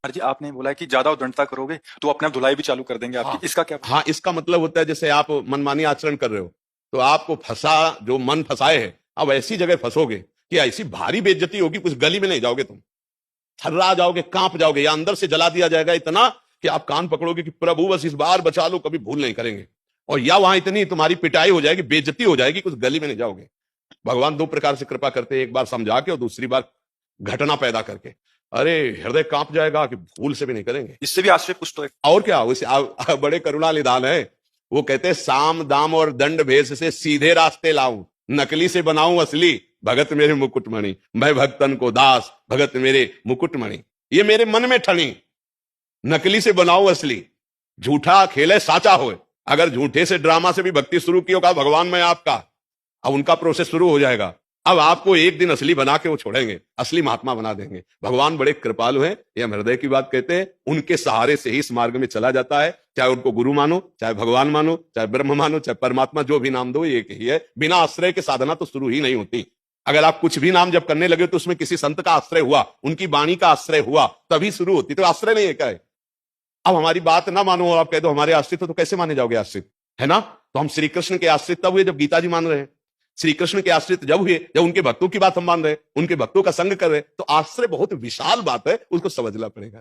महाराज जी, आपने बोला है कि ज्यादा उद्दंडता करोगे तो अपने आप धुलाई भी चालू कर देंगे आपकी। हाँ, इसका क्या? हाँ, इसका मतलब होता है जैसे आप मनमानी आचरण कर रहे हो तो आपको फंसा, जो मन फंसाए है, अब ऐसी जगह फंसोगे कि ऐसी भारी बेइज्जती होगी, कुछ गली में नहीं जाओगे तुम, थर्रा जाओगे, कांप जाओगे, या अंदर से जला दिया जाएगा इतना कि आप कान पकड़ोगे कि प्रभु बस इस बार बचा लो, कभी भूल नहीं करेंगे। और या वहां इतनी तुम्हारी पिटाई हो जाएगी, बेइज्जती हो जाएगी, कुछ गली में नहीं जाओगे। भगवान दो प्रकार से कृपा करते हैं, एक बार समझा के और दूसरी बार घटना पैदा करके। अरे हृदय कांप जाएगा कि भूल से भी नहीं करेंगे। इससे भी आश्रय कुछ तो है। और क्या, उसे बड़े करुणा निदान है। वो कहते हैं साम दाम और दंड भेष से सीधे रास्ते लाऊं, नकली से बनाऊं असली, भगत मेरे मुकुटमणि, मैं भक्तन को दास, भगत मेरे मुकुटमणि। ये मेरे मन में ठनी, नकली से बनाऊं असली, झूठा खेले साचा होए। अगर झूठे से ड्रामा से भी भक्ति शुरू की होगा, भगवान मैं आपका, अब उनका प्रोसेस शुरू हो जाएगा। अब आपको एक दिन असली बना के वो छोड़ेंगे, असली महात्मा बना देंगे। भगवान बड़े कृपालु हैं, ये हम हृदय की बात कहते हैं। उनके सहारे से ही इस मार्ग में चला जाता है। चाहे उनको गुरु मानो, चाहे भगवान मानो, चाहे ब्रह्म मानो, चाहे परमात्मा, जो भी नाम दो एक ही है। बिना आश्रय के साधना तो शुरू ही नहीं होती। अगर आप कुछ भी नाम जब करने लगे तो उसमें किसी संत का आश्रय हुआ, उनकी वाणी का आश्रय हुआ, तभी शुरू होती। तो आश्रय नहीं है क्या है? अब हमारी बात ना मानो और आप कह दो हमारे आश्रित, तो कैसे माने जाओगे आश्रित, है ना? तो हम श्री कृष्ण के आश्रित तब हुए जब गीता जी मान रहे हैं। श्री कृष्ण के आश्रित जब हुए जब उनके भक्तों की बात हम मान रहे हैं, उनके भक्तों का संग कर रहे हैं। तो आश्रय बहुत विशाल बात है, उसको समझना पड़ेगा।